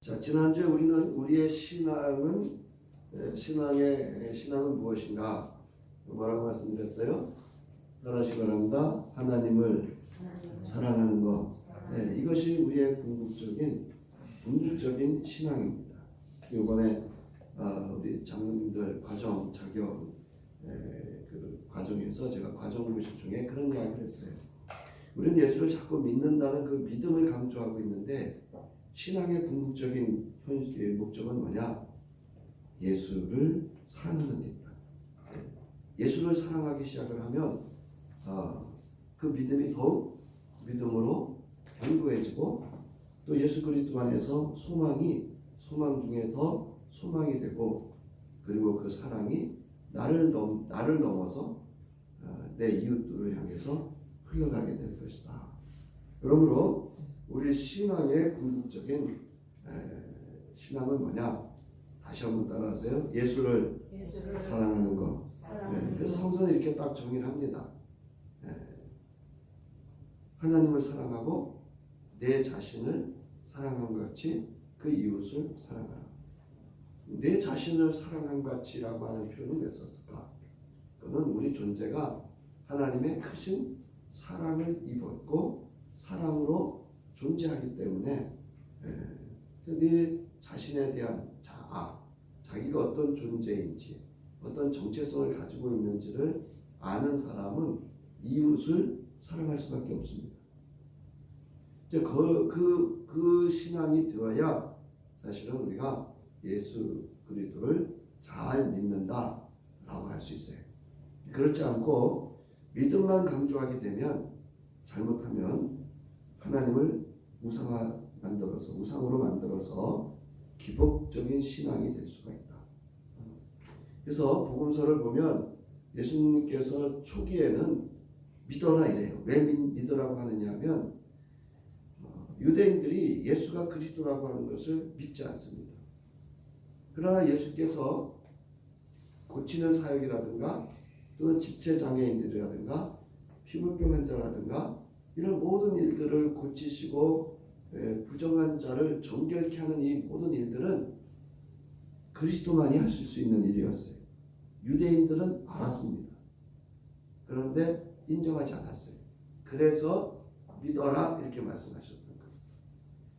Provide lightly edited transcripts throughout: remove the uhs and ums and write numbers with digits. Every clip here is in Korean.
자, 지난주에 우리는 우리의 신앙은 무엇인가? 뭐라고 말씀드렸어요? 따라하시기 바랍니다. 하나님을 사랑하는 것. 네, 이것이 우리의 궁극적인 신앙입니다. 이번에 우리 장로님들 과정 자격 그 과정에서 제가 과정 교실 중에 그런 이야기를 했어요. 우리는 예수를 자꾸 믿는다는 그 믿음을 강조하고 있는데 신앙의 궁극적인 목적은 뭐냐? 예수를 사랑하는 데 있다. 예수를 사랑하기 시작을 하면 그 믿음이 더욱 믿음으로 견고해지고 또 예수 그리스도 안에서 소망 중에 더 소망이 되고 그리고 그 사랑이 나를 넘어서 내 이웃들을 향해서 흘러가게 될 것이다. 그러므로 우리 신앙의 궁극적인 신앙은 뭐냐? 다시 한번 따라하세요. 예수를 사랑하는 것. 그래서 성서는 이렇게 딱 정의를 합니다. 하나님을 사랑하고 내 자신을 사랑한 것 같이 그 이웃을 사랑하라. 내 자신을 사랑한 것 같이라고 하는 표현은 왜 썼을까? 그는 우리 존재가 하나님의 크신 사랑을 입었고 사랑으로 존재하기 때문에 내 자신에 대한 자기가 어떤 존재인지 어떤 정체성을 가지고 있는지를 아는 사람은 이웃을 사랑할 수밖에 없습니다. 그 신앙이 되어야 사실은 우리가 예수 그리스도를 잘 믿는다라고 할 수 있어요. 그렇지 않고 믿음만 강조하게 되면 잘못하면 하나님을 우상으로 만들어서 기복적인 신앙이 될 수가 있다. 그래서 복음서를 보면 예수님께서 초기에는 믿어라 이래요. 왜 믿으라고 하느냐 하면 유대인들이 예수가 그리스도라고 하는 것을 믿지 않습니다. 그러나 예수께서 고치는 사역이라든가 또는 지체장애인들이라든가 피부병 환자라든가 이런 모든 일들을 고치시고 부정한 자를 정결케 하는 이 모든 일들은 그리스도만이 하실 수 있는 일이었어요. 유대인들은 알았습니다. 그런데 인정하지 않았어요. 그래서 믿어라 이렇게 말씀하셨던 거예요.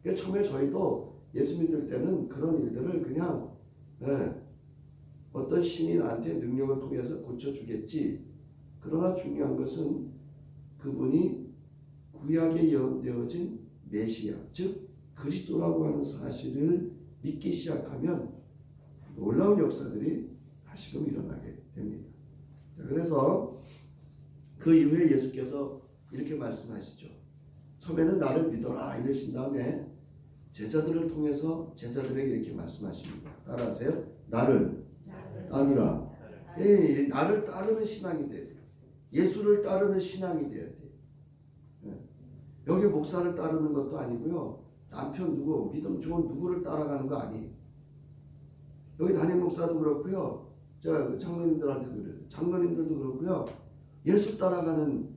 그러니까 처음에 저희도 예수 믿을 때는 그런 일들을 그냥 어떤 신이 나한테 능력을 통해서 고쳐주겠지. 그러나 중요한 것은 그분이 구약에 예언되어진 메시아, 즉 그리스도라고 하는 사실을 믿기 시작하면 놀라운 역사들이 다시금 일어나게 됩니다. 그래서 그 이후에 예수께서 이렇게 말씀하시죠. 처음에는 나를 믿어라 이러신 다음에 제자들을 통해서 제자들에게 이렇게 말씀하십니다. 따라하세요. 나를 따르라. 나를 따르는 신앙이 돼야 돼요. 예수를 따르는 신앙이 돼야 돼요. 여기 목사를 따르는 것도 아니고요. 남편 믿음 좋은 누구를 따라가는 거 아니에요. 여기 담임 목사도 그렇고요. 장로님들한테도 그래요. 장로님들도 그렇고요. 예수 따라가는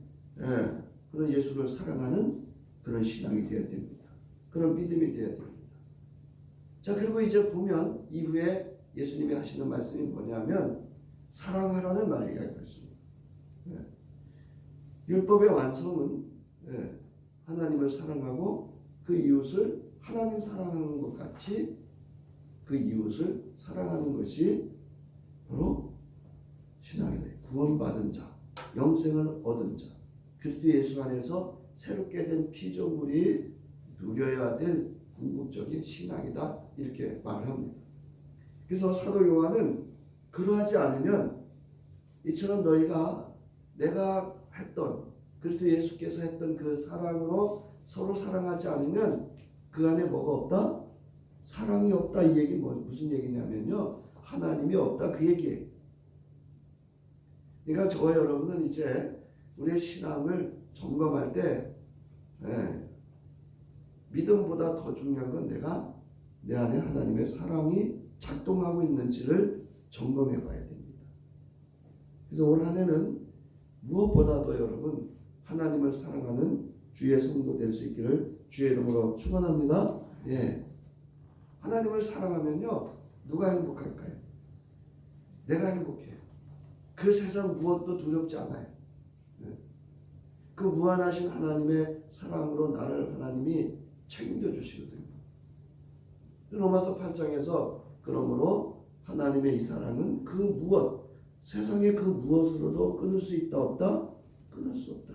그런 예수를 사랑하는 그런 신앙이 되어야 됩니다. 그런 믿음이 되어야 됩니다. 자, 그리고 이제 보면 이후에 예수님이 하시는 말씀이 뭐냐면 사랑하라는 말을 이야기하십니다. 율법의 완성은 하나님을 사랑하고 그 이웃을 하나님 사랑하는 것 같이 그 이웃을 사랑하는 것이 바로 신앙이다. 구원받은 자, 영생을 얻은 자, 그리스도 예수 안에서 새롭게 된 피조물이 누려야 될 궁극적인 신앙이다. 이렇게 말을 합니다. 그래서 사도 요한은 그러하지 않으면 이처럼 너희가 내가 했던 그리스도 예수께서 했던 그 사랑으로 서로 사랑하지 않으면 그 안에 뭐가 없다? 사랑이 없다. 이 얘기 무슨 얘기냐면요. 하나님이 없다. 그 얘기예요. 그러니까 저와 여러분은 이제 우리의 신앙을 점검할 때 믿음보다 더 중요한 건 내가 내 안에 하나님의 사랑이 작동하고 있는지를 점검해 봐야 됩니다. 그래서 올 한 해는 무엇보다도 여러분 하나님을 사랑하는 주의 성도 될 수 있기를 주의 이름으로 축원합니다. 하나님을 사랑하면요, 누가 행복할까요? 내가 행복해요. 그 세상 무엇도 두렵지 않아요. 그 무한하신 하나님의 사랑으로 나를 하나님이 책임져 주시거든요. 로마서 8장에서 그러므로 하나님의 이 사랑은 그 무엇, 세상의 그 무엇으로도 끊을 수 있다 없다? 끊을 수 없다.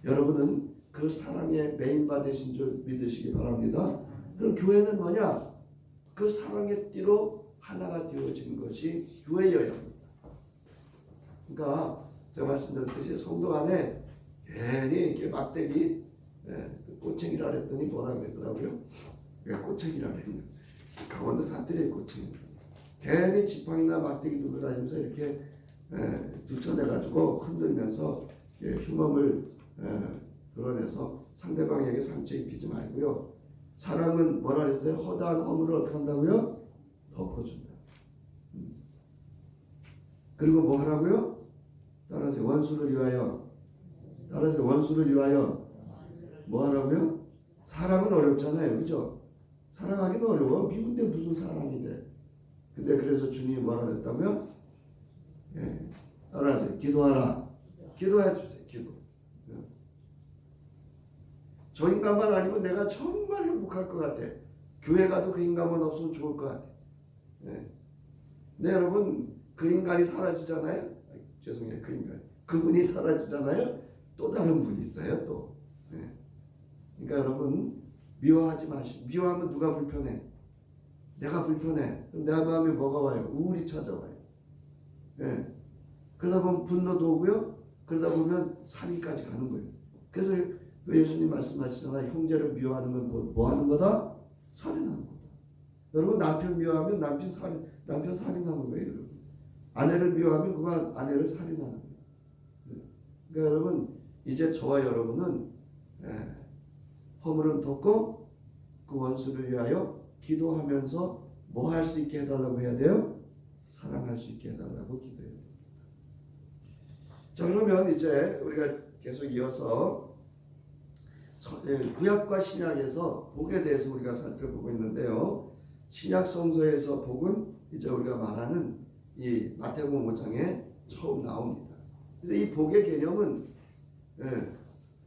여러분은 그 사랑의 메인바 되신 줄 믿으시기 바랍니다. 그럼 교회는 뭐냐? 그 사랑의 띠로 하나가 되어진 것이 교회여야 합니다. 그러니까 제가 말씀드렸듯이 성도 안에 괜히 이렇게 막대기 꼬챙이라 그랬더니 뭐라 그랬더라고요? 왜 꼬챙이라 그랬냐? 강원도 사투리의 꼬챙이. 괜히 지팡이나 막대기 들고 다니면서 이렇게 들쳐내가지고 흔들면서 흉엄을 드러내서 상대방에게 상처 입히지 말고요. 사랑은 뭐라 그랬어요? 허다한 허물을 어떻게 한다고요? 덮어준다. 그리고 뭐 하라고요? 따라서 원수를 위하여. 따라서 원수를 위하여 뭐 하라고요? 사랑은 어렵잖아요. 그죠? 사랑하기는 어려워. 미운데 무슨 사랑이 돼. 근데 그래서 주님이 뭐라 그랬다고요? 따라서 기도하라. 기도해 주세요. 기도. 저 인간만 아니면 내가 정말 행복할 것 같아. 교회 가도 그 인간만 없으면 좋을 것 같아. 네, 여러분, 그 인간이 사라지잖아요. 죄송해요, 그 인간. 그분이 사라지잖아요. 또 다른 분이 있어요, 또. 네. 그러니까 여러분, 미워하지 마시고. 미워하면 누가 불편해? 내가 불편해. 그럼 내 마음에 뭐가 와요? 우울이 찾아와요. 네. 그러다 보면 분노도 오고요. 그러다 보면 살인까지 가는 거예요. 그래서 예수님 말씀하시잖아요. 형제를 미워하는 건 뭐 하는 거다? 살인하는 거다. 여러분, 남편 미워하면 남편 살인하는 거예요. 여러분. 아내를 미워하면 그가 아내를 살인하는 거예요. 그러니까 여러분, 이제 저와 여러분은 허물은 덮고 그 원수를 위하여 기도하면서 뭐 할 수 있게 해달라고 해야 돼요? 사랑할 수 있게 해달라고 기도해야 됩니다. 자, 그러면 이제 우리가 계속 이어서 구약과 신약에서 복에 대해서 우리가 살펴보고 있는데요. 신약 성서에서 복은 이제 우리가 말하는 이 마태복음 5장에 처음 나옵니다. 그래서 이 복의 개념은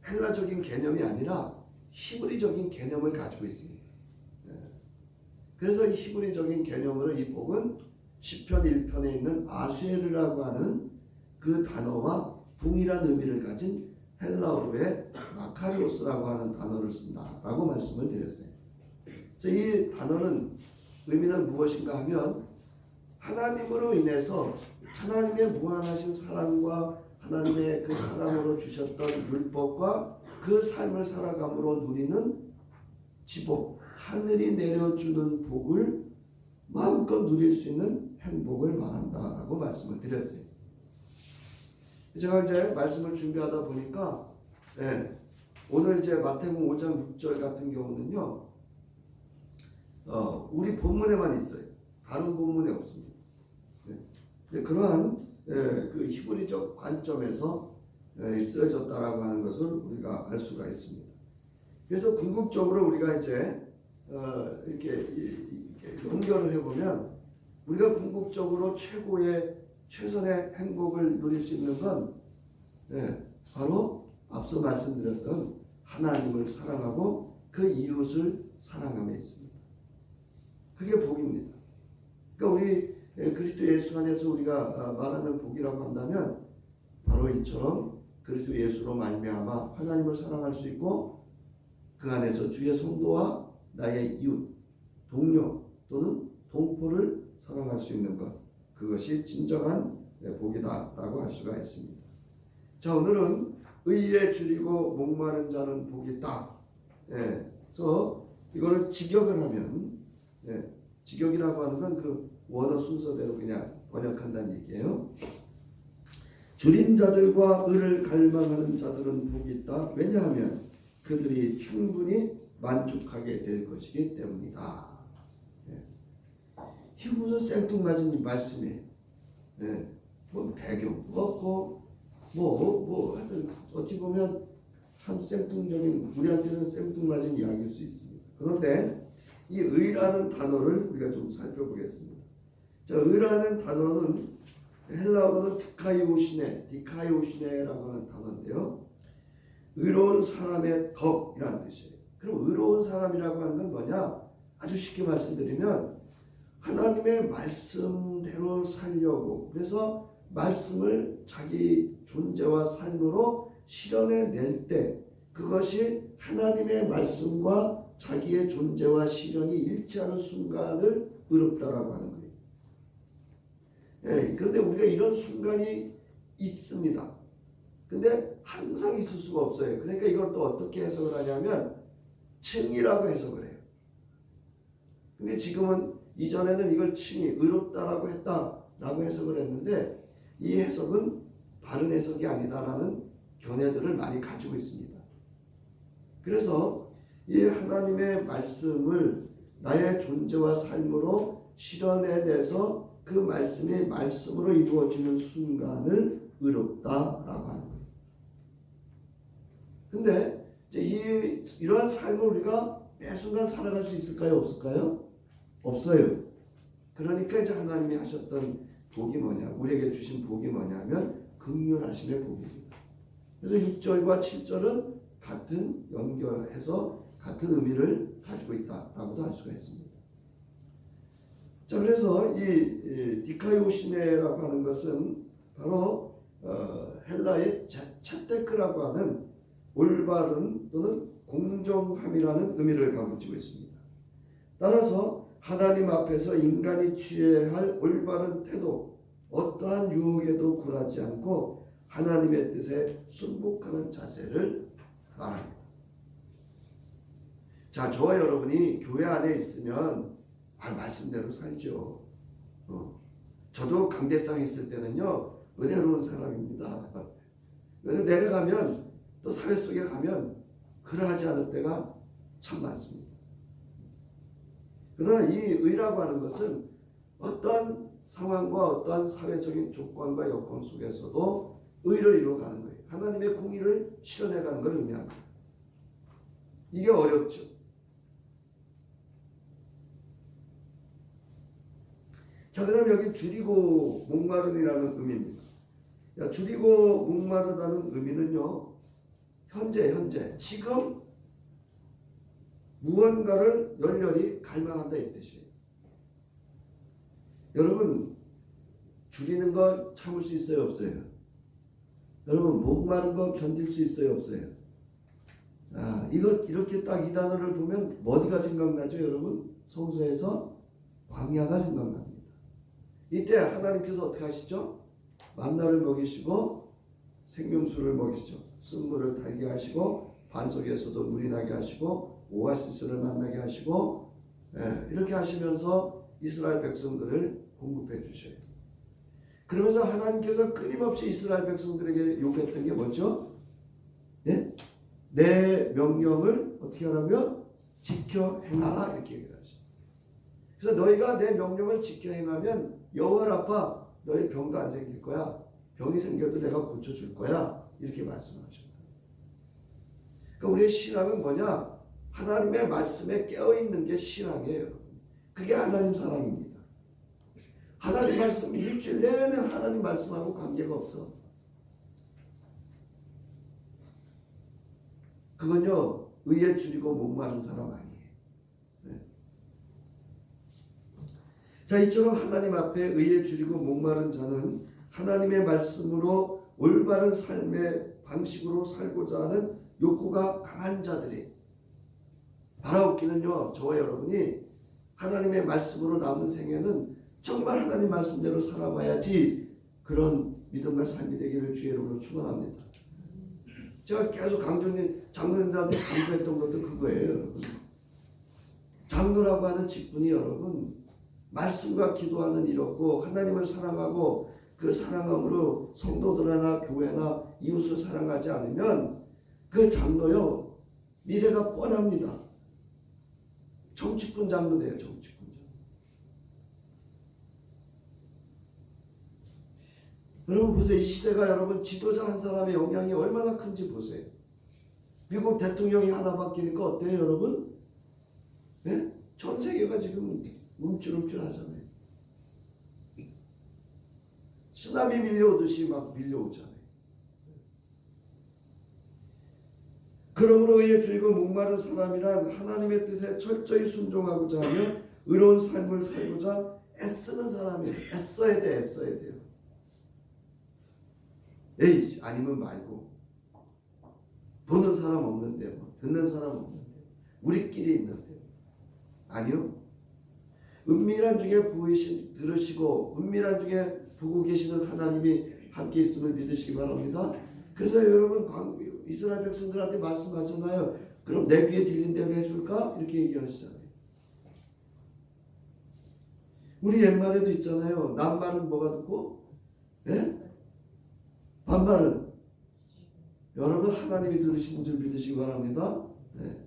헬라적인 개념이 아니라 히브리적인 개념을 가지고 있습니다. 그래서 이 히브리적인 개념으로 이 복은 시편 1편에 있는 아쉐르라고 하는 그 단어와 동일한 의미를 가진 헬라어로의 마카리오스라고 하는 단어를 쓴다라고 말씀을 드렸어요. 그래서 이 단어는 의미는 무엇인가 하면 하나님으로 인해서 하나님의 무한하신 사랑과 하나님의 그 사랑으로 주셨던 율법과 그 삶을 살아감으로 누리는 지복, 하늘이 내려주는 복을 마음껏 누릴 수 있는 행복을 말한다라고 말씀을 드렸어요. 제가 이제 말씀을 준비하다 보니까 오늘 이제 마태복음 5장 6절 같은 경우는요, 우리 본문에만 있어요. 다른 본문에 없습니다. 근데 그러한 그 히브리적 관점에서 쓰여졌다라고 하는 것을 우리가 알 수가 있습니다. 그래서 궁극적으로 우리가 이제 이렇게 연결을 해보면 우리가 궁극적으로 최선의 행복을 누릴 수 있는 건 바로 앞서 말씀드렸던 하나님을 사랑하고 그 이웃을 사랑함에 있습니다. 그게 복입니다. 그러니까 우리 그리스도 예수 안에서 우리가 말하는 복이라고 한다면 바로 이처럼 그리스도 예수로 말미암아 하나님을 사랑할 수 있고 그 안에서 주의 성도와 나의 이웃, 동료 또는 동포를 사랑할 수 있는 것, 그것이 진정한 복이다라고 할 수가 있습니다. 자, 오늘은 의에 줄이고 목마른 자는 복이 있다. 그래서 이거를 직역을 하면 직역이라고 하는 건 그 원어 순서대로 그냥 번역한다는 얘기예요. 줄인 자들과 의를 갈망하는 자들은 복이 있다. 왜냐하면 그들이 충분히 만족하게 될 것이기 때문이다. 이게 무슨 생뚱맞은 말씀이에요. 뭐 배경도 없고 하여튼 어찌 보면 참 생뚱적인, 우리한테는 생뚱맞은 이야기일 수 있습니다. 그런데 이 의라는 단어를 우리가 좀 살펴보겠습니다. 자, 의라는 단어는 헬라어로는 디카이오시네라고 하는 단어인데요. 의로운 사람의 덕이라는 뜻이에요. 그럼 의로운 사람이라고 하는 건 뭐냐? 아주 쉽게 말씀드리면 하나님의 말씀대로 살려고, 그래서 말씀을 자기 존재와 삶으로 실현해낼 때 그것이 하나님의 말씀과 자기의 존재와 실현이 일치하는 순간을 의롭다라고 하는 거예요. 그런데 우리가 이런 순간이 있습니다. 근데 항상 있을 수가 없어요. 그러니까 이걸 또 어떻게 해석을 하냐면 칭이라고 해석을 해요. 근데 지금은 이전에는 이걸 칭이 의롭다라고 했다라고 해석을 했는데 이 해석은 바른 해석이 아니다라는 견해들을 많이 가지고 있습니다. 그래서 이 하나님의 말씀을 나의 존재와 삶으로 실현해내서 그 말씀이 말씀으로 이루어지는 순간을 의롭다라고 하는 거예요. 근데 이제 이러한 삶을 우리가 매 순간 살아갈 수 있을까요? 없을까요? 없어요. 그러니까 이제 하나님이 하셨던 복이 뭐냐, 우리에게 주신 복이 뭐냐면 긍휼하심의 복입니다. 그래서 6절과 7절은 같은 연결해서 같은 의미를 가지고 있다라고도 할 수가 있습니다. 자, 그래서 이 디카이오시네라고 하는 것은 바로 헬라의 채테크라고 하는 올바른 또는 공정함이라는 의미를 가지고 있습니다. 따라서 하나님 앞에서 인간이 취해야 할 올바른 태도, 어떠한 유혹에도 굴하지 않고 하나님의 뜻에 순복하는 자세를 말합니다. 자, 저와 여러분이 교회 안에 있으면 말씀대로 살죠. 저도 강대상에 있을 때는요, 은혜로운 사람입니다. 내려가면 또 사회 속에 가면 그러하지 않을 때가 참 많습니다. 그러나 이 의라고 하는 것은 어떠한 상황과 어떠한 사회적인 조건과 여건 속에서도 의를 이루어가는 거예요. 하나님의 공의를 실현해가는 걸 의미합니다. 이게 어렵죠. 자, 그 다음에 여기 줄이고 목마른이라는 의미입니다. 줄이고 목마르다는 의미는요, 현재 지금 무언가를 열렬히 갈망한다 이 뜻이에요. 여러분, 줄이는 거 참을 수 있어요, 없어요? 여러분, 목마른 거 견딜 수 있어요, 없어요? 이렇게 딱 이 단어를 보면 어디가 생각나죠, 여러분? 성서에서 광야가 생각납니다. 이때 하나님께서 어떻게 하시죠? 만나를 먹이시고 생명수를 먹이시죠. 쓴물을 달게 하시고 반석에서도 물이 나게 하시고 오아시스를 만나게 하시고, 이렇게 하시면서 이스라엘 백성들을 공급해 주셔요. 그러면서 하나님께서 끊임없이 이스라엘 백성들에게 요구했던 게 뭐죠? 내 명령을 어떻게 하라고요? 지켜 행하라, 이렇게 얘기를 하죠. 그래서 너희가 내 명령을 지켜 행하면 여호와 라파, 너희 병도 안 생길 거야. 병이 생겨도 내가 고쳐줄 거야. 이렇게 말씀하셨다. 그러니까 우리의 신앙은 뭐냐? 하나님의 말씀에 깨어있는 게 신앙이에요. 그게 하나님 사랑입니다. 하나님 말씀, 일주일 내내 하나님 말씀하고 관계가 없어. 그건요, 의에 줄이고 목마른 사람 아니에요. 자, 이처럼 하나님 앞에 의에 줄이고 목마른 자는 하나님의 말씀으로 올바른 삶의 방식으로 살고자 하는 욕구가 강한 자들이, 바라옵기는요, 저와 여러분이 하나님의 말씀으로 남은 생에는 정말 하나님 말씀대로 살아봐야지 그런 믿음과 삶이 되기를 주의 이름으로 축원합니다. 제가 계속 장로님들한테 강조했던 것도 그거예요, 여러분. 장로라고 하는 직분이 여러분, 말씀과 기도하는 일이었고, 하나님을 사랑하고 그 사랑함으로 성도들이나 교회나 이웃을 사랑하지 않으면 그 장로요, 미래가 뻔합니다. 정치꾼 장로 돼요, 정치꾼 장로. 여러분 보세요. 이 시대가 여러분 지도자 한 사람의 영향이 얼마나 큰지 보세요. 미국 대통령이 하나 바뀌니까 어때요, 여러분? 네? 전 세계가 지금 움찔움찔하잖아요. 쓰나미 밀려오듯이 막 밀려오잖아요. 그러므로 의에 줄이고 목마른 사람이란 하나님의 뜻에 철저히 순종하고자 하며 의로운 삶을 살고자 애쓰는 사람이에요. 애써야 돼, 애써야 돼요. 에이, 아니면 말고. 보는 사람 없는데, 뭐, 듣는 사람 없는데, 우리끼리 있는데. 아니요. 은밀한 중에 들으시고, 은밀한 중에 보고 계시는 하나님이 함께 있음을 믿으시기 바랍니다. 그래서 여러분, 이스라엘 백성들한테 말씀하잖아요. 그럼 내 귀에 들린 대로 해줄까? 이렇게 얘기하시잖아요. 우리 옛말에도 있잖아요. 남말은 뭐가 듣고? 예? 반말은? 여러분 하나님이 들으시는 줄 믿으시기 바랍니다. 네.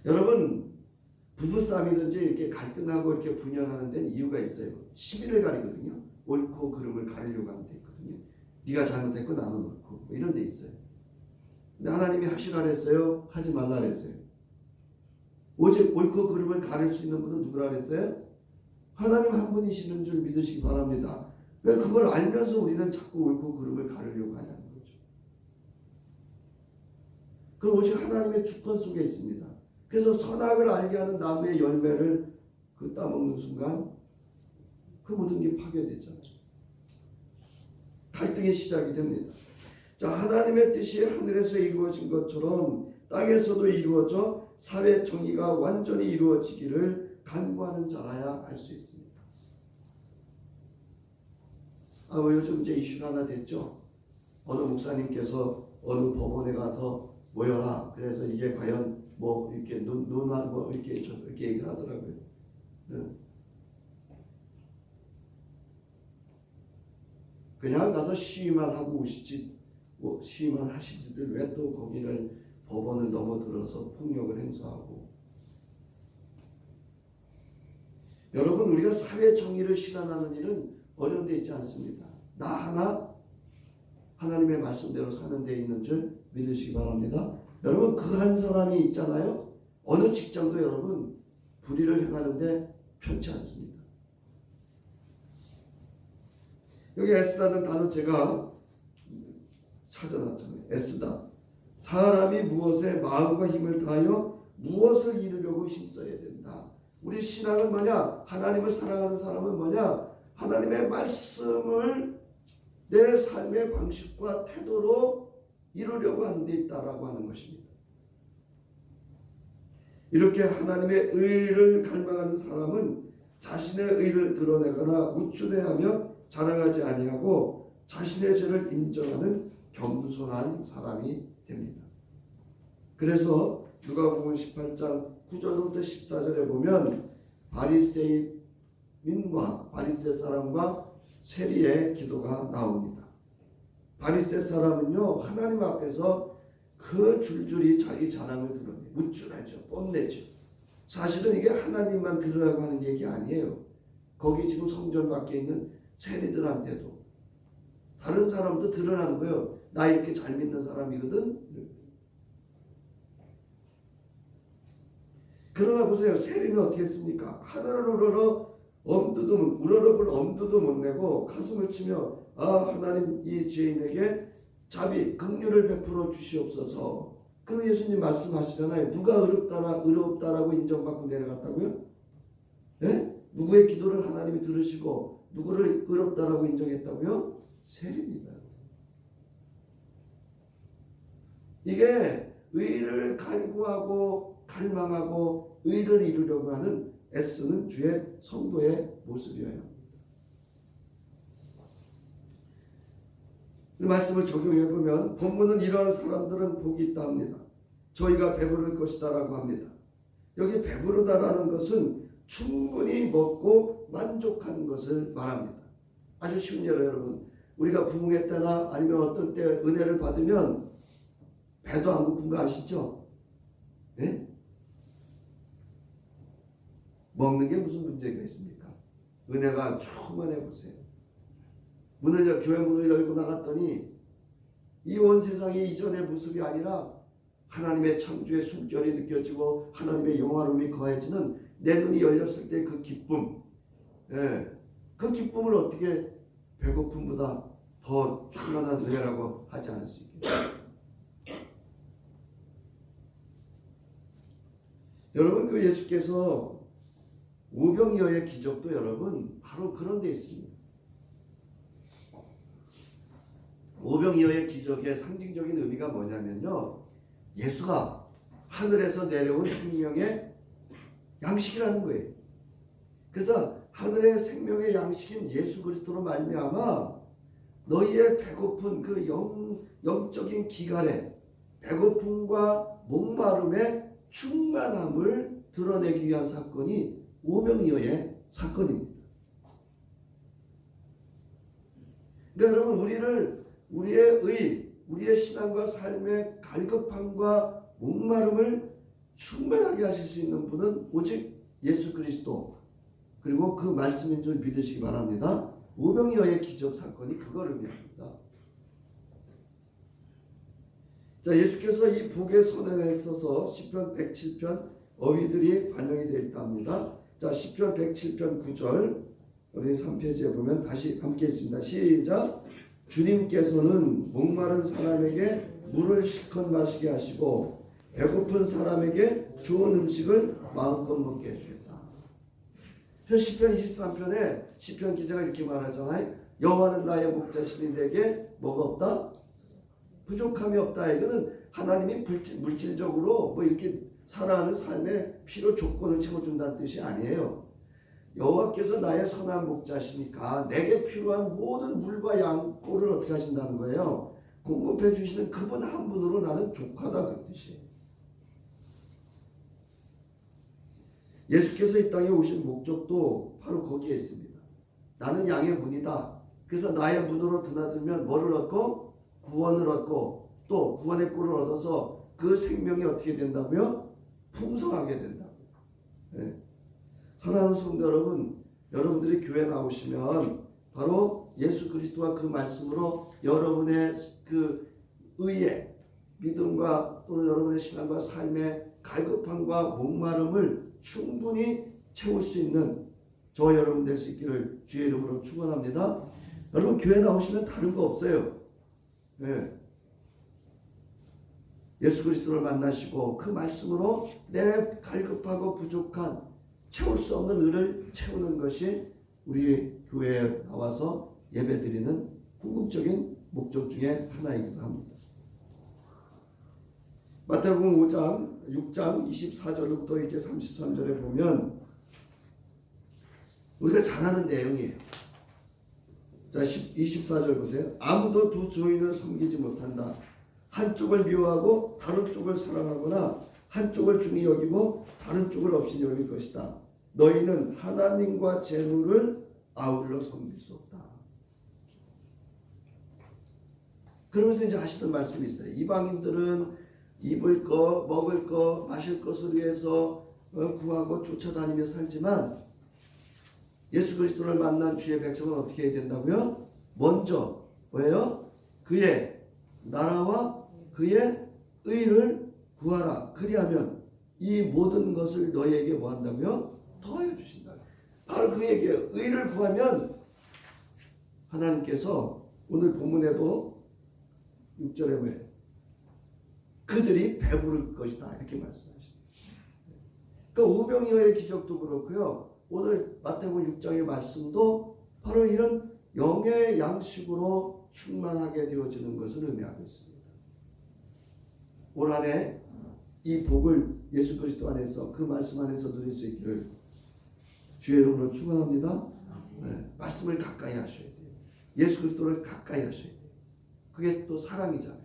여러분 부부싸움이든지 이렇게 갈등하고 이렇게 분열하는 데는 이유가 있어요. 시비를 가리거든요. 옳고 그름을 가리려고 하는 데 있거든요. 네가 잘못했고 나는 옳고 뭐 이런 데 있어요. 근데 하나님이 하시라 그랬어요? 하지 말라 그랬어요? 오직 옳고 그름을 가릴 수 있는 분은 누구라 그랬어요? 하나님 한 분이시는 줄 믿으시기 바랍니다. 왜 그걸 알면서 우리는 자꾸 옳고 그름을 가리려고 하냐는 거죠. 그건 오직 하나님의 주권 속에 있습니다. 그래서 선악을 알게 하는 나무의 열매를 따먹는 순간 그 모든 게 파괴되잖아요. 갈등의 시작이 됩니다. 자, 하나님의 뜻이 하늘에서 이루어진 것처럼 땅에서도 이루어져 사회 정의가 완전히 이루어지기를 간구하는 자라야 할 수 있습니다. 요즘 이제 이슈가 하나 됐죠. 어느 목사님께서 어느 법원에 가서 모여라. 그래서 이게 과연 뭐 이렇게 논한 뭐 이렇게 얘기를 하더라고요. 네. 그냥 가서 시위만 하고 오시지, 뭐 시위만 하시지들 왜 또 거기를 법원을 넘어들어서 폭력을 행사하고. 여러분 우리가 사회 정의를 실현하는 일은 어려운 데 있지 않습니다. 나 하나 하나님의 말씀대로 사는 데 있는 줄 믿으시기 바랍니다. 여러분 그 한 사람이 있잖아요. 어느 직장도 여러분 불의를 행하는데 편치 않습니다. 여기 애쓰다는 단어 제가 찾아놨잖아요. 애쓰다. 사람이 무엇에 마음과 힘을 다하여 무엇을 이루려고 힘써야 된다. 우리 신앙은 뭐냐? 하나님을 사랑하는 사람은 뭐냐? 하나님의 말씀을 내 삶의 방식과 태도로 이루려고 하는 데 있다라고 하는 것입니다. 이렇게 하나님의 의를 갈망하는 사람은 자신의 의를 드러내거나 우쭐해하며 자랑하지 아니하고 자신의 죄를 인정하는 겸손한 사람이 됩니다. 그래서 누가복음 18장 9절부터 14절에 보면 바리새인과 바리새 사람과 세리의 기도가 나옵니다. 바리새 사람은요 하나님 앞에서 그 줄줄이 자기 자랑을 드러내요. 우쭐하죠. 뽐내죠. 사실은 이게 하나님만 들으라고 하는 얘기 아니에요. 거기 지금 성전 밖에 있는 세리들한테도 다른 사람도 드러나는 거예요. 나 이렇게 잘 믿는 사람이거든. 그러나 보세요. 세리는 어떻게 했습니까? 하늘을 우러러 엄두도 못 내고 가슴을 치며 하나님 이 죄인에게 자비 긍휼을 베풀어 주시옵소서. 그리고 예수님 말씀하시잖아요. 누가 의롭다라고 인정받고 내려갔다고요? 네? 누구의 기도를 하나님이 들으시고 누구를 의롭다라고 인정했다고요? 세리입니다. 이게 의를 갈구하고 갈망하고 의를 이루려고 하는 애쓰는 주의 성도의 모습이어야 합니다. 이 말씀을 적용해 보면 본문은 이러한 사람들은 복이 있다 합니다. 저희가 배부를 것이다 라고 합니다. 여기 배부르다라는 것은 충분히 먹고 만족한 것을 말합니다. 아주 쉬운 예로 여러분, 우리가 부흥회 때나 아니면 어떤 때 은혜를 받으면 배도 안 고픈 거 아시죠? 네? 먹는 게 무슨 문제가 있습니까? 은혜가 충만해 보세요. 교회 문을 열고 나갔더니 이 온 세상이 이전의 모습이 아니라 하나님의 창조의 숨결이 느껴지고 하나님의 영화로움이 거해지는 내 눈이 열렸을 때 그 기쁨, 그 기쁨을 어떻게 배고픔보다 더 충만한 은혜라고 하지 않을 수 있겠어요? 여러분, 그 예수께서 오병이어의 기적도 여러분 바로 그런 데 있습니다. 오병이어의 기적의 상징적인 의미가 뭐냐면요, 예수가 하늘에서 내려온 생명의 양식이라는 거예요. 그래서 하늘의 생명의 양식인 예수 그리스도로 말미암아 너희의 배고픈 그 영적인 기갈에 배고픔과 목마름의 충만함을 드러내기 위한 사건이 오병이어의 사건입니다. 그러니까 여러분, 우리의 신앙과 삶의 갈급함과 목마름을 충만하게 하실 수 있는 분은 오직 예수 그리스도, 그리고 그 말씀인 줄 믿으시기 바랍니다. 오병이어의 기적 사건이 그걸 의미합니다. 자, 예수께서 이 복의 선행에 있어서 시편 107편 어휘들이 반영이 되어 있답니다. 자, 시편 107편 9절, 우리 3페이지에 보면 다시 함께 있습니다. 시작. 주님께서는 목마른 사람에게 물을 실컷 마시게 하시고 배고픈 사람에게 좋은 음식을 마음껏 먹게 해주겠다. 그래서 시편 23편에 시편 기자가 이렇게 말하잖아요. 여호와는 나의 목자시니 내게 뭐가 없다? 부족함이 없다. 이거는 하나님이 물질적으로 뭐 이렇게 살아가는 삶의 필요 조건을 채워준다는 뜻이 아니에요. 여호와께서 나의 선한 목자시니까 내게 필요한 모든 물과 양꼴을 어떻게 하신다는 거예요? 공급해 주시는 그분 한 분으로 나는 족하다, 그 뜻이에요. 예수께서 이 땅에 오신 목적도 바로 거기에 있습니다. 나는 양의 문이다. 그래서 나의 문으로 드나들면 뭐를 얻고? 구원을 얻고, 또 구원의 꼴을 얻어서 그 생명이 어떻게 된다고요? 풍성하게 된다고요. 네. 사랑하는 성도 여러분, 여러분들이 교회 나오시면 바로 예수 그리스도와 그 말씀으로 여러분의 그 의에, 믿음과 또는 여러분의 신앙과 삶의 갈급함과 목마름을 충분히 채울 수 있는 저 여러분 될 수 있기를 주의 이름으로 축원합니다. 여러분, 교회 나오시면 다른 거 없어요. 네. 예수 그리스도를 만나시고 그 말씀으로 내 갈급하고 부족한 채울 수 없는 의를 채우는 것이 우리 교회에 나와서 예배드리는 궁극적인 목적 중에 하나이기도 합니다. 마태복음 5장 6장 24절부터 이렇게 33절에 보면 우리가 잘 아는 내용이에요. 자, 24절 보세요. 아무도 두 주인을 섬기지 못한다. 한쪽을 미워하고 다른 쪽을 사랑하거나 한쪽을 중히 여기고 다른 쪽을 없이 여길 것이다. 너희는 하나님과 재물을 아울러 섬길 수 없다. 그러면서 이제 하시던 말씀이 있어요. 이방인들은 입을 거, 먹을 거, 마실 것을 위해서 구하고 쫓아다니며 살지만 예수 그리스도를 만난 주의 백성은 어떻게 해야 된다고요? 먼저 뭐예요? 그의 나라와 그의 의를 구하라. 그리하면 이 모든 것을 너희에게 뭐 한다고요? 더하여 주신다. 바로 그에게 의를 구하면 하나님께서 오늘 본문에도 6절에 왜 그들이 배부를 것이다 이렇게 말씀하십니다. 그러니까 오병이어의 기적도 그렇고요. 오늘 마태복음 6장의 말씀도 바로 이런 영의 양식으로 충만하게 되어지는 것을 의미하고 있습니다. 올 한 해 이 복을 예수 그리스도 안에서 그 말씀 안에서 누릴 수 있기를 주의 이름으로 축원합니다. 네, 말씀을 가까이 하셔야 돼요. 예수 그리스도를 가까이 하셔야 돼요. 그게 또 사랑이잖아요.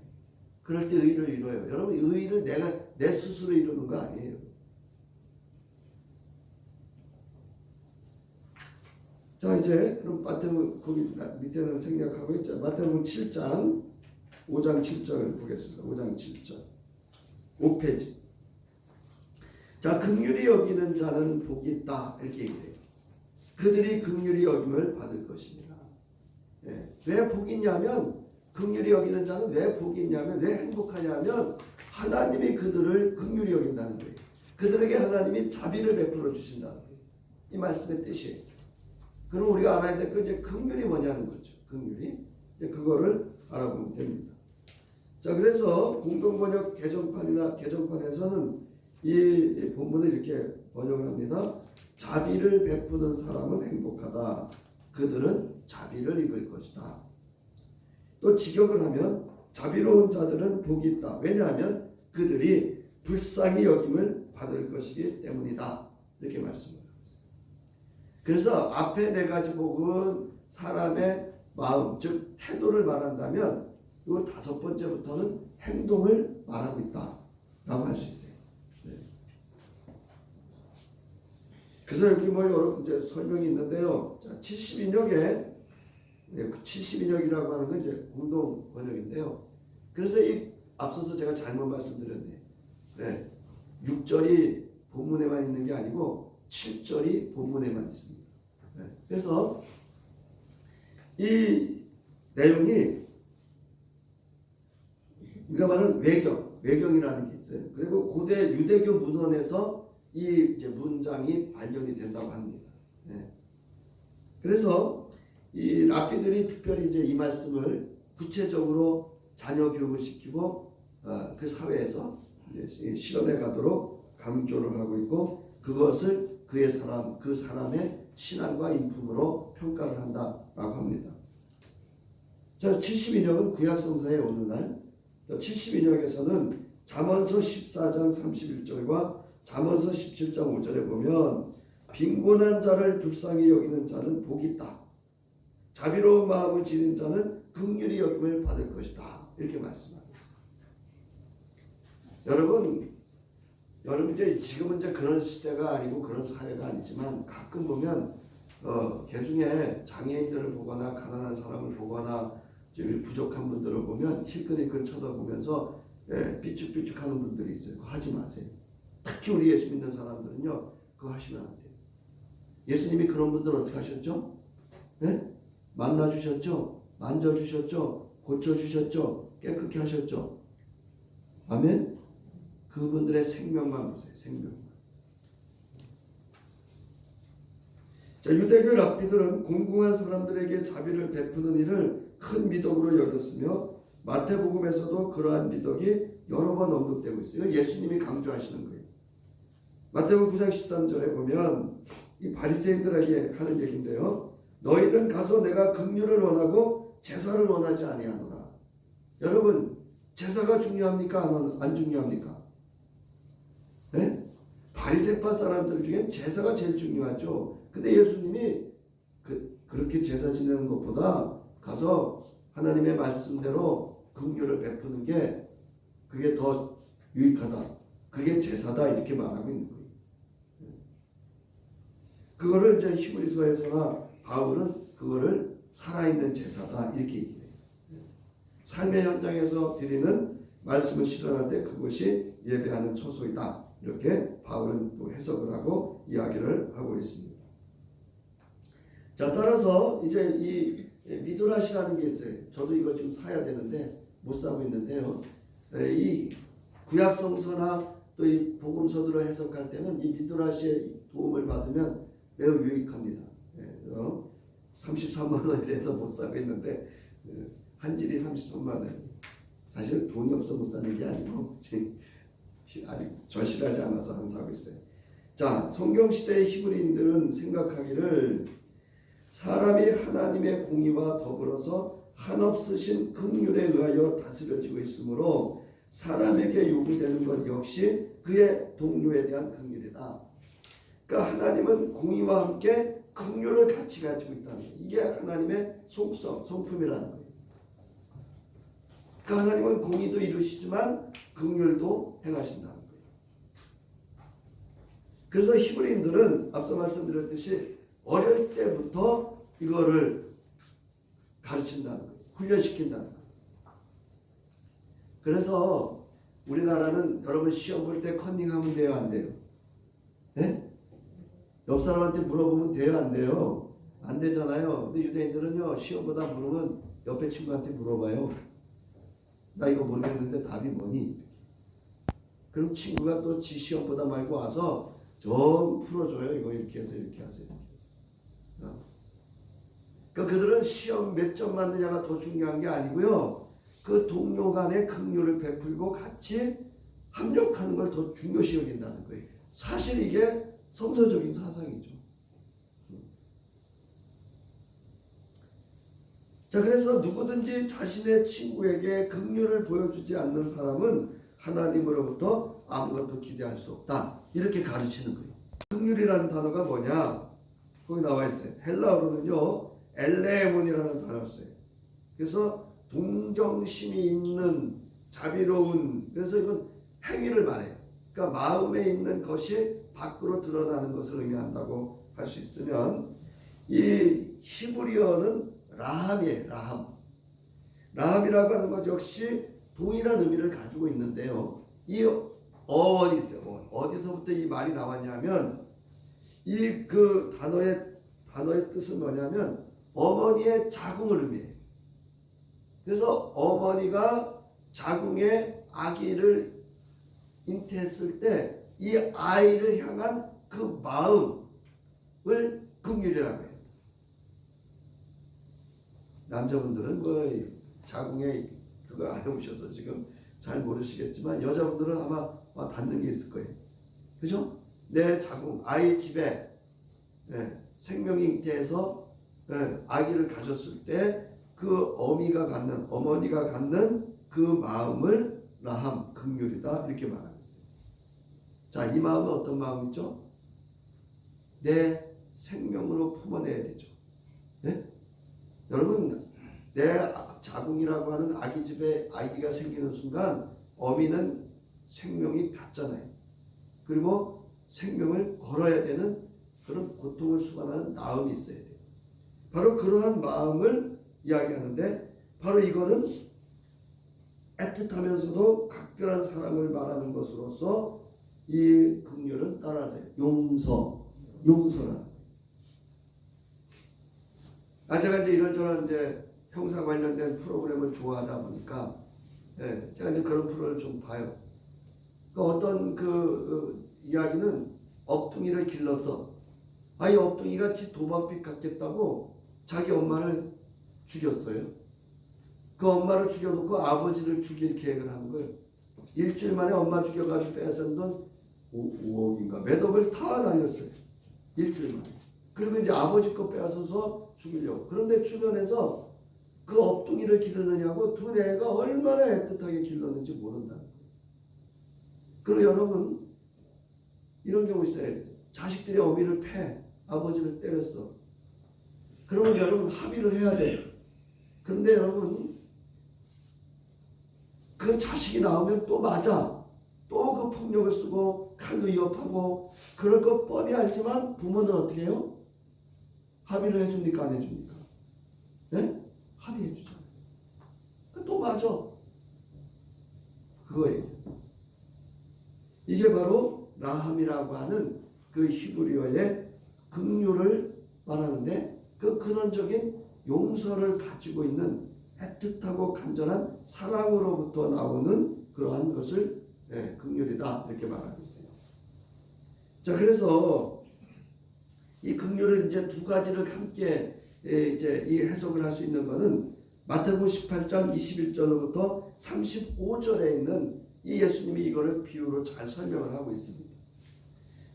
그럴 때 의를 이뤄요. 여러분, 의를 내가 내 스스로 이루는 거 아니에요. 자, 이제 그럼 마태복음 거기 밑에는 생략하고 있죠. 마태복음 7장 5장 7절을 보겠습니다. 5장 7절 5페이지. 자, 긍휼히 여기는 자는 복이 있다 이렇게 얘기해요. 그들이 긍휼히 여김을 받을 것입니다. 왜 복이 있냐면 긍휼히 여기는 자는 왜 복이 있냐면, 왜 행복하냐면 하나님이 그들을 긍휼히 여긴다는 거예요. 그들에게 하나님이 자비를 베풀어 주신다는 거예요. 이 말씀의 뜻이에요. 그럼 우리가 알아야 될 건 이제 긍휼이 뭐냐는 거죠. 긍휼이. 그거를 알아보면 됩니다. 자, 그래서 공동번역 개정판에서는 이 본문을 이렇게 번역을 합니다. 자비를 베푸는 사람은 행복하다. 그들은 자비를 입을 것이다. 또 직역을 하면 자비로운 자들은 복이 있다. 왜냐하면 그들이 불쌍히 여김을 받을 것이기 때문이다. 이렇게 말씀을 합니다. 그래서 앞에 네 가지 복은 사람의 마음, 즉 태도를 말한다면 이 다섯 번째부터는 행동을 말하고 있다라고 할 수 있어요. 네. 그래서 여기 뭐 여러 이제 설명이 있는데요. 자, 72역에 72역이라고 하는 건 이제 공동 번역인데요. 그래서 이 앞서서 제가 잘못 말씀드렸네. 네. 6절이 본문에만 있는 게 아니고 7절이 본문에만 있습니다. 네. 그래서 이 내용이 우리가 말하는 외경이라는 게 있어요. 그리고 고대 유대교 문헌에서 이 이제 문장이 발견이 된다고 합니다. 네. 그래서 이 랍비들이 특별히 이제 이 말씀을 구체적으로 자녀 교육을 시키고 그 사회에서 이제 실현해 가도록 강조를 하고 있고, 그것을 그 사람의 신앙과 인품으로 평가를 한다라고 합니다. 자, 72역은 구약성서의 오늘날, 72역에서는 잠언서 14장 31절과 잠언서 17장 5절에 보면 빈곤한 자를 불쌍히 여기는 자는 복이 있다. 자비로운 마음을 지닌 자는 긍휼히 여김을 받을 것이다. 이렇게 말씀합니다. 여러분 이제 지금은 이제 그런 시대가 아니고 그런 사회가 아니지만 가끔 보면 개중에 장애인들을 보거나 가난한 사람을 보거나 부족한 분들을 보면 힐끈힐끈 쳐다보면서 삐죽삐죽하는 분들이 있어요. 그거 하지 마세요. 특히 우리 예수 믿는 사람들은요, 그거 하시면 안 돼요. 예수님이 그런 분들 어떻게 하셨죠? 네? 만나주셨죠? 만져주셨죠? 고쳐주셨죠? 깨끗게 하셨죠? 아멘? 그분들의 생명만 보세요. 생명만. 자, 유대교 랍비들은 공공한 사람들에게 자비를 베푸는 일을 큰 미덕으로 여겼으며 마태복음에서도 그러한 미덕이 여러 번 언급되고 있어요. 예수님이 강조하시는 거예요. 마태복음 9장 13절에 보면 이 바리새인들에게 하는 얘기인데요. 너희는 가서 내가 긍휼을 원하고 제사를 원하지 아니하노라. 여러분, 제사가 중요합니까? 안 중요합니까? 네? 바리새파 사람들 중에 제사가 제일 중요하죠. 근데 예수님이 그렇게 제사 지내는 것보다 가서 하나님의 말씀대로 긍휼을 베푸는 게 그게 더 유익하다. 그게 제사다. 이렇게 말하고 있는 거예요. 그거를 이제 히브리서에서나 바울은 그거를 살아있는 제사다. 이렇게 얘기해요. 삶의 현장에서 드리는 말씀을 실현할 때 그것이 예배하는 처소이다. 이렇게 바울은 또 해석을 하고 이야기를 하고 있습니다. 자, 따라서 이제 이 미드라시라는 게 있어요. 저도 이거 지금 사야 되는데 못 사고 있는데요. 이 구약성서나 또 이 복음서들을 해석할 때는 이 미드라시의 도움을 받으면 매우 유익합니다. 그래서 33만 원이라서 못 사고 있는데 한 질이 33만 원이 사실 돈이 없어 못 사는 게 아니고 절실하지 않아서 안 사고 있어요. 자, 성경시대의 히브리인들은 생각하기를 사람이 하나님의 공의와 더불어서 한없으신 긍휼에 의하여 다스려지고 있으므로 사람에게 요구되는 것 역시 그의 동료에 대한 긍휼이다. 그러니까 하나님은 공의와 함께 긍휼을 같이 가지고 있다는 거예요. 이게 하나님의 속성, 성품이라는 거예요. 그러니까 하나님은 공의도 이루시지만 긍휼도 행하신다는 거예요. 그래서 히브리인들은 앞서 말씀드렸듯이 어릴 때부터 이거를 가르친다는 거예요. 훈련시킨다는 거예요. 그래서 우리나라는 여러분 시험 볼 때 컨닝하면 돼요, 안 돼요? 네? 옆 사람한테 물어보면 돼요, 안 돼요? 안 되잖아요. 근데 유대인들은요, 시험보다 물으면 옆에 친구한테 물어봐요. 나 이거 모르겠는데 답이 뭐니? 그럼 친구가 또 지 시험 보다 말고 와서 좀 풀어줘요. 이거 이렇게 해서 이렇게 하세요. 이렇게 해서. 그러니까 그들은 시험 몇 점 맞느냐가 더 중요한 게 아니고요. 그 동료 간의 긍휼을 베풀고 같이 합력하는 걸 더 중요시 여긴다는 거예요. 사실 이게 성서적인 사상이죠. 자, 그래서 누구든지 자신의 친구에게 긍휼을 보여주지 않는 사람은 하나님으로부터 아무것도 기대할 수 없다. 이렇게 가르치는 거예요. 긍휼이라는 단어가 뭐냐? 거기 나와 있어요. 헬라어로는요, 엘레몬이라는 단어를 써요. 그래서 동정심이 있는, 자비로운, 그래서 이건 행위를 말해요. 그러니까 마음에 있는 것이 밖으로 드러나는 것을 의미한다고 할 수 있으면, 이 히브리어는 라함이에요. 라함이라고 하는 것 역시 동일한 의미를 가지고 있는데요. 이 어원이 있어요. 어디서부터 이 말이 나왔냐면, 이 그 단어의 뜻은 뭐냐면 어머니의 자궁을 의미해요. 그래서 어머니가 자궁에 아기를 잉태했을 때 이 아이를 향한 그 마음을 긍휼이라고 해요. 남자분들은 뭐 자궁에 그거 안 해보셔서 지금 잘 모르시겠지만 여자분들은 아마 닿는 게 있을 거예요. 그죠? 내 자궁, 아이 집에 생명이 잉태해서 아기를 가졌을 때 그 어머니가 갖는 그 마음을 라함, 긍휼이다 이렇게 말하고 있어요. 자, 이 마음은 어떤 마음이죠? 내 생명으로 품어내야 되죠. 네? 여러분, 내 자궁이라고 하는 아기 집에 아기가 생기는 순간 어미는 생명이 같잖아요. 그리고 생명을 걸어야 되는 그런 고통을 수반하는 마음이 있어야 돼요. 바로 그러한 마음을 이야기하는데, 바로 이거는 애틋하면서도 각별한 사랑을 말하는 것으로서 이 긍휼은 따라서 용서란. 제가 이제 이런저런 이제 형사 관련된 프로그램을 좋아하다 보니까 제가 이제 그런 프로를 좀 봐요. 어떤 이야기는 업둥이를 길러서 이 업둥이가 지 도망빛 갖겠다고 자기 엄마를 죽였어요. 그 엄마를 죽여놓고 아버지를 죽일 계획을 하는 거예요. 일주일 만에 엄마 죽여가지고 뺏은 돈 5억인가 몇 억을 다 날렸어요. 일주일 만에. 그리고 이제 아버지 거 빼앗아서 죽이려고. 그런데 주변에서 그 업둥이를 기르느냐고 두 애가 얼마나 애틋하게 길렀는지 모른다. 그리고 여러분, 이런 경우 있어요. 자식들이 어미를 패, 아버지를 때렸어. 그러면 여러분 합의를 해야 돼요. 그런데 여러분, 그 자식이 나오면 또 맞아. 또 그 폭력을 쓰고 칼로 위협하고 그럴 거 뻔히 알지만 부모는 어떻게 해요? 합의를 해줍니까? 안 해줍니까? 네? 합의해 주잖아요. 또 맞아. 그거예요. 이게 바로 라함이라고 하는 그 히브리어의 긍휼을 말하는데, 그 근원적인 용서를 가지고 있는 애틋하고 간절한 사랑으로부터 나오는 그러한 것을 긍휼이다 이렇게 말하고 있어요. 자, 그래서 이 긍휼을 이제 두 가지를 함께 이제 이 해석을 할 수 있는 것은 마태복음 18장 21절로부터 35절에 있는 이 예수님이 이거를 비유로 잘 설명을 하고 있습니다.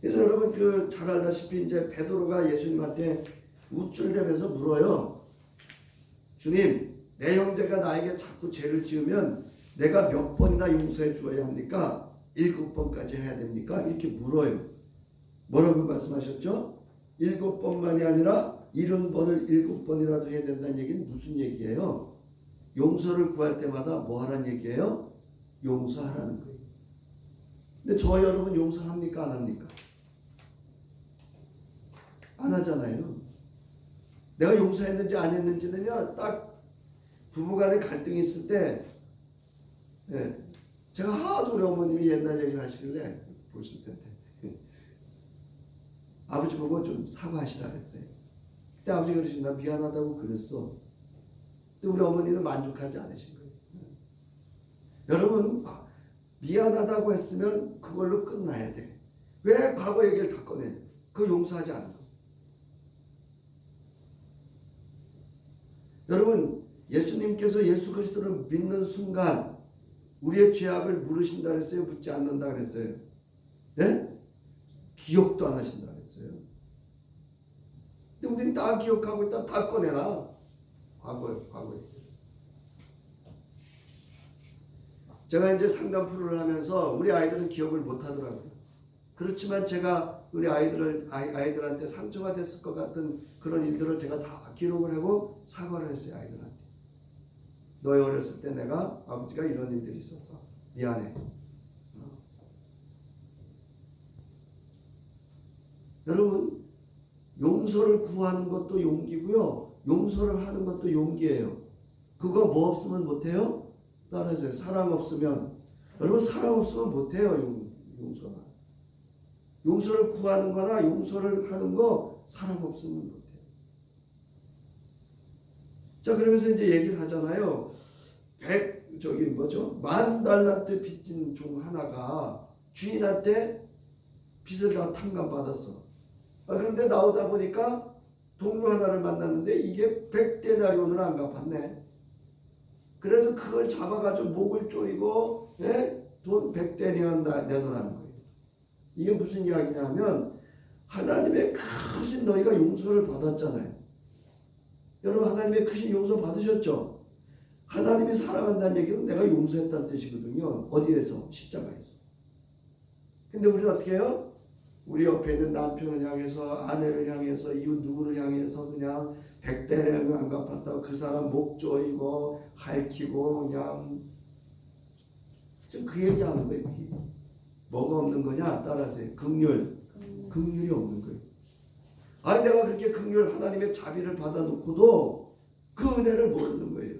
그래서 여러분 잘 알다시피 이제 베드로가 예수님한테 우쭐대면서 물어요. 주님, 내 형제가 나에게 자꾸 죄를 지으면 내가 몇 번이나 용서해 주어야 합니까? 7번까지 해야 됩니까? 이렇게 물어요. 뭐라고 말씀하셨죠? 7번만이 아니라 70번을 7번이라도 해야 된다는 얘기는 무슨 얘기예요? 용서를 구할 때마다 뭐 하라는 얘기예요? 용서하라는 거예요. 근데 저 여러분 용서합니까? 안 합니까? 안 하잖아요. 내가 용서했는지 안 했는지는요, 딱 부부간에 갈등이 있을 때, 제가 하도 우리 어머님이 옛날 얘기를 하시길래 보실 텐데, 아버지 보고 좀 사과하시라 그랬어요. 그때 아버지가 그러시면 나 미안하다고 그랬어. 근데 우리 어머니는 만족하지 않으신 거예요. 여러분 미안하다고 했으면 그걸로 끝나야 돼. 왜 과거 얘기를 다 꺼내? 그거 용서하지 않는 거. 여러분 예수님께서 예수 그리스도를 믿는 순간 우리의 죄악을 물으신다 그랬어요? 묻지 않는다 그랬어요? 예? 기억도 안 하신다 그랬어요? 근데 우리는 다 기억하고 있다. 다 꺼내놔. 과거에. 제가 이제 상담 프로를 하면서 우리 아이들은 기억을 못 하더라고요. 그렇지만 제가 우리 아이들한테 상처가 됐을 것 같은 그런 일들을 제가 다 기록을 하고 사과를 했어요. 아이들한테. 너희 어렸을 때 내가 아버지가 이런 일들이 있었어. 미안해. 여러분 용서를 구하는 것도 용기고요. 용서를 하는 것도 용기예요. 그거 뭐 없으면 못해요? 따라서요. 사랑 없으면. 여러분 사랑 없으면 못해요. 용서를 구하는 거나 용서를 하는 거 사랑 없으면 못해요. 자 그러면서 이제 얘기를 하잖아요. 10,000달란트 빚진 종 하나가 주인한테 빚을 다 탕감받았어. 그런데 나오다 보니까 동료 하나를 만났는데 이게 100데나리온을 안 갚았네. 그래서 그걸 잡아가지고 목을 조이고 돈 100데나리온 내놓으라는 거예요. 이게 무슨 이야기냐면 하나님의 크신 너희가 용서를 받았잖아요. 여러분 하나님의 크신 용서 받으셨죠? 하나님이 사랑한다는 얘기는 내가 용서했다는 뜻이거든요. 어디에서? 십자가에서. 근데 우리는 어떻게 해요? 우리 옆에 있는 남편을 향해서 아내를 향해서 이웃 누구를 향해서 그냥 100대를 안 갚았다고 그 사람 목 조이고 핥히고 그냥 좀 그 얘기하는 거예요. 뭐가 없는 거냐? 따라하세요. 긍휼이 없는 거예요. 아니 내가 그렇게 긍휼 하나님의 자비를 받아놓고도 그 은혜를 모르는 거예요.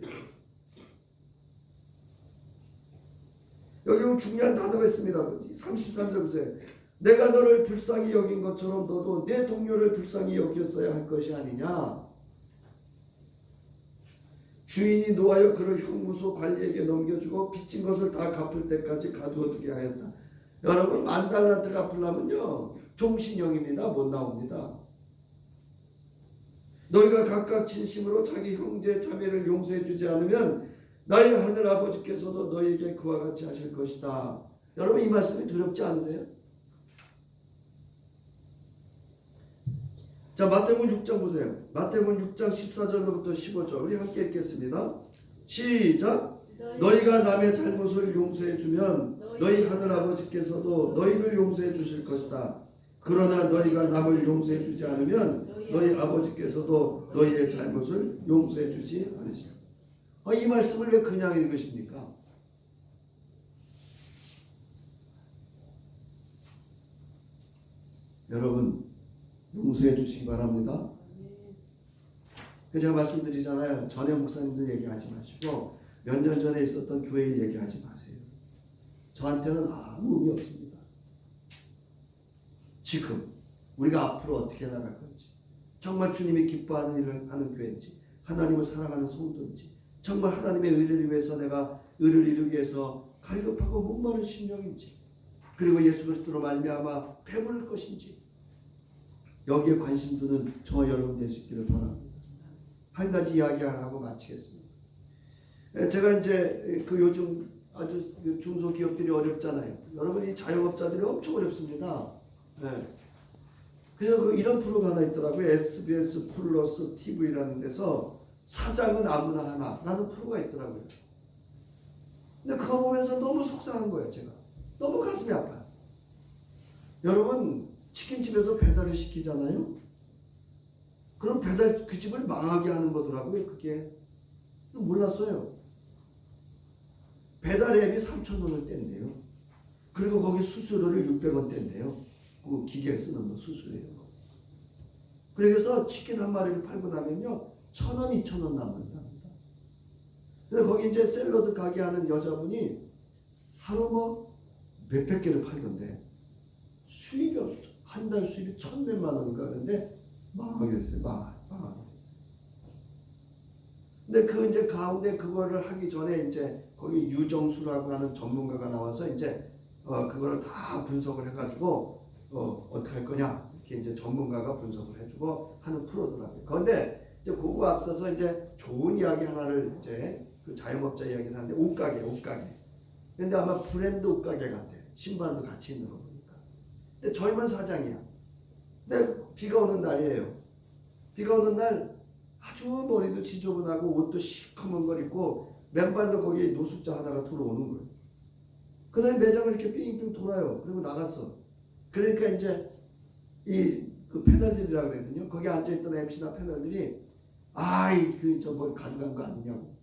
여기 보면 중요한 단어가 있습니다. 33절 보세요. 내가 너를 불쌍히 여긴 것처럼 너도 내 동료를 불쌍히 여겼어야 할 것이 아니냐. 주인이 노하여 그를 형무소 관리에게 넘겨주고 빚진 것을 다 갚을 때까지 가두어두게 하였다. 여러분 10,000달란트 갚으려면요 종신형입니다. 못 나옵니다. 너희가 각각 진심으로 자기 형제 자매를 용서해 주지 않으면 나의 하늘 아버지께서도 너희에게 그와 같이 하실 것이다. 여러분 이 말씀이 두렵지 않으세요? 자 마태복음 6장 보세요. 마태복음 6장 14절부터 15절 우리 함께 읽겠습니다. 시작. 너희가 남의 잘못을 용서해 주면 너희 하늘 아버지께서도 너희를 용서해 주실 것이다. 그러나 너희가 남을 용서해 주지 않으면 너희 아버지께서도 너희의 잘못을 용서해 주지 않으시다. 이 말씀을 왜 그냥 읽으십니까? 여러분 용서해 주시기 바랍니다. 제가 말씀드리잖아요. 전에 목사님들 얘기하지 마시고 몇 년 전에 있었던 교회 일 얘기하지 마세요. 저한테는 아무 의미 없습니다. 지금 우리가 앞으로 어떻게 나갈 건지, 정말 주님이 기뻐하는 일을 하는 교회인지, 하나님을 사랑하는 성도인지, 정말 하나님의 의를 위해서 내가 의를 이루기 위해서 갈급하고 목마른 심령인지, 그리고 예수 그리스도로 말미암아 배부를 것인지, 여기에 관심 두는 저와 여러분 될 수 있기를 바랍니다. 한 가지 이야기 하고 마치겠습니다. 제가 이제 그 요즘 아주 중소기업들이 어렵잖아요. 여러분 이 자영업자들이 엄청 어렵습니다. 그래서 이런 프로가 하나 있더라고요. SBS 플러스 TV라는 데서 사장은 아무나 하나라는 프로가 있더라고요. 근데 그거 보면서 너무 속상한 거예요. 제가 너무 가슴이 아파요. 여러분 치킨집에서 배달을 시키잖아요. 그럼 배달 그 집을 망하게 하는 거더라고요. 그게 몰랐어요. 배달 앱이 3,000원을 뗀대요. 그리고 거기 수수료를 600원 뗀대요. 그 기계 쓰는 거 수수료예요. 그래서 치킨 한 마리를 팔고 나면요 1,000원, 2,000원 남는답니다. 그래서 거기 이제 샐러드 가게 하는 여자분이 하루 뭐 몇백 개를 팔던데 수입이 한 달 수입이 1,100만 원인가 그런데 망하게 됐어요. 망하게 됐어요. 근데 그 이제 가운데 그거를 하기 전에 이제 거기 유정수라고 하는 전문가가 나와서 이제 그거를 다 분석을 해가지고 어떻게 할 거냐 이렇게 이제 전문가가 분석을 해주고 하는 프로더라고요. 그런데 이제 그거 앞서서 이제 좋은 이야기 하나를 이제 그 자영업자 이야기를 하는데 옷가게. 근데 아마 브랜드 옷가게 같아. 신발도 같이 있는 거 보니까. 근데 젊은 사장이야. 근데 비가 오는 날이에요. 비가 오는 날 아주 머리도 지저분하고 옷도 시커먼 걸 입고 맨발로 거기 노숙자 하나가 들어오는 거예요. 그다음에 매장을 이렇게 삥삥 돌아요. 그리고 나갔어. 그러니까 이제 그 패널들이라고 그랬거든요. 거기 앉아있던 MC나 패널들이 뭐 가져간 거 아니냐고.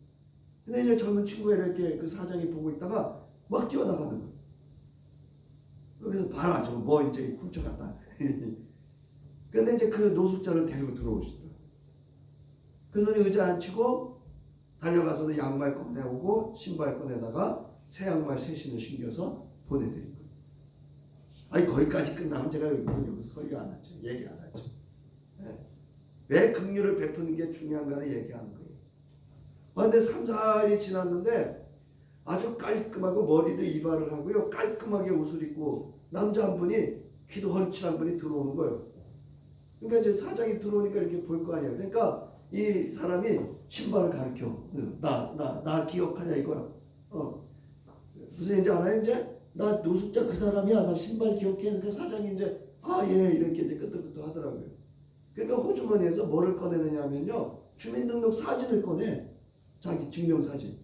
근데 이제 젊은 친구가 이렇게 그 사장이 보고 있다가 막 뛰어나가는 거예요. 그래서 봐라 저거 뭐 이제 훔쳐갔다. 근데 이제 그 노숙자를 데리고 들어오시더라고요. 그래서 의자 앉히고 달려가서도 양말 꺼내오고 신발 꺼내다가 새 양말 새 신을 신겨서 보내드린 거예요. 아니 거기까지 끝나면 제가 여기 설교 안 하죠. 얘기 안 하죠. 네. 왜 긍휼을 베푸는 게 중요한가를 얘기하는 거예요. 그런데 3, 4일이 지났는데 아주 깔끔하고 머리도 이발을 하고요. 깔끔하게 옷을 입고 남자 한 분이 키도 헐칠한 분이 들어오는 거예요. 그러니까 이제 사장이 들어오니까 이렇게 볼 거 아니에요. 그러니까 이 사람이 신발을 가르쳐. 나 기억하냐 이거야. 무슨 얘기인지 알아요? 이제 나 노숙자 그 사람이야. 나 신발 기억해. 그러니까 사장이 이제 예 이렇게 이제 끄떡끄떡 하더라고요. 그러니까 호주머니에서 뭐를 꺼내느냐면요. 주민등록 사진을 꺼내. 자기 증명사진.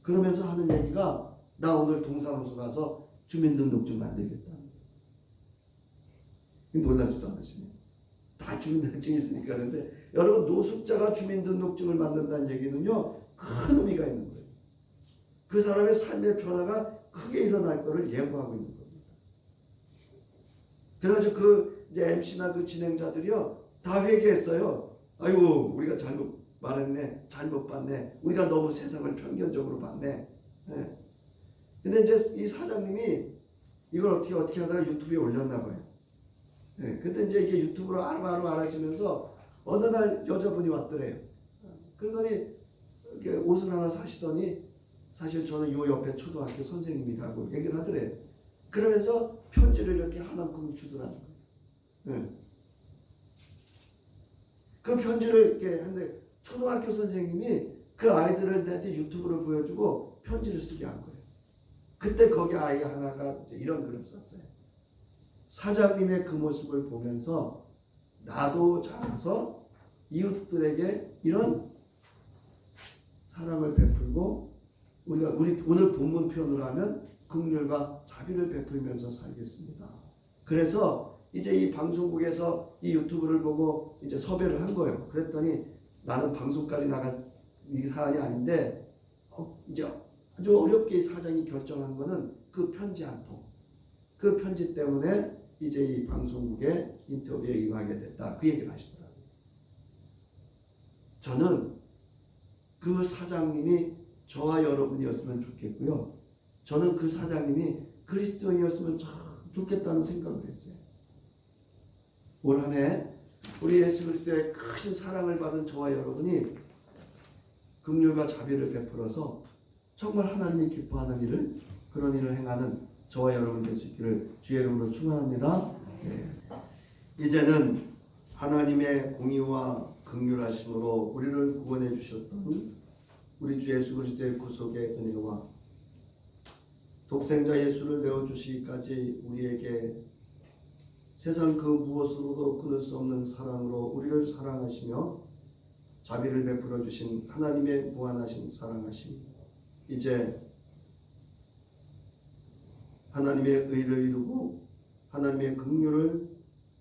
그러면서 하는 얘기가 나 오늘 동사무소 가서 주민등록증 만들겠다. 놀라지도 않으시네. 다 주민등록증이 있으니까. 그런데 여러분 노숙자가 주민등록증을 만든다는 얘기는요. 큰 의미가 있는 거예요. 그 사람의 삶의 변화가 크게 일어날 것을 예고하고 있는 겁니다. 그래가지고 그 이제 MC나 그 진행자들이요. 다 회개했어요. 아이고 우리가 잘못 말했네. 잘못 봤네. 우리가 너무 세상을 편견적으로 봤네. 네. 근데 이제 이 사장님이 이걸 어떻게 하다가 유튜브에 올렸나 봐요. 네. 그때 이제 이게 유튜브로 아름아름 알아지면서 어느 날 여자분이 왔더래요. 그러더니 이렇게 옷을 하나 사시더니 사실 저는 요 옆에 초등학교 선생님이라고 얘기를 하더래요. 그러면서 편지를 이렇게 하나씩 주더라는 거예요. 네. 그 편지를 이렇게 하는데 초등학교 선생님이 그 아이들을 내한테 유튜브를 보여주고 편지를 쓰게 한 거예요. 그때 거기 아이 하나가 이제 이런 글을 썼어요. 사장님의 그 모습을 보면서 나도 자라서 이웃들에게 이런 사랑을 베풀고 우리 오늘 본문 표현으로 하면 긍휼과 자비를 베풀면서 살겠습니다. 그래서 이제 이 방송국에서 이 유튜브를 보고 이제 섭외를 한 거예요. 그랬더니 나는 방송까지 나갈 이 사안이 아닌데 이제 아주 어렵게 사장이 결정한 거는 그 편지 한 통. 그 편지 때문에 이제 이 방송국의 인터뷰에 임하게 됐다. 그 얘기를 하시더라고요. 저는 그 사장님이 저와 여러분이었으면 좋겠고요. 저는 그 사장님이 그리스도인이었으면 참 좋겠다는 생각을 했어요. 올 한 해 우리 예수 그리스도의 크신 사랑을 받은 저와 여러분이 긍휼과 자비를 베풀어서 정말 하나님이 기뻐하는 그런 일을 행하는 저와 여러분 될 수 있기를 주의 이름으로 축원합니다. 네. 이제는 하나님의 공의와 긍휼하심으로 우리를 구원해 주셨던 우리 주 예수 그리스도의 구속의 은혜와 독생자 예수를 내어주시기까지 우리에게 세상 그 무엇으로도 끊을 수 없는 사랑으로 우리를 사랑하시며 자비를 베풀어 주신 하나님의 무한하신 사랑하심이 이제 하나님의 의를 이루고 하나님의 긍휼을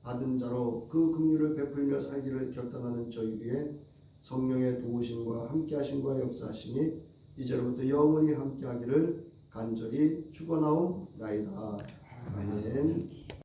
받은 자로 그 긍휼을 베풀며 살기를 결단하는 저희 위에 성령의 도우심과 함께하심과 역사하심이 이제로부터 영원히 함께하기를 간절히 축원하옵나이다. 아멘.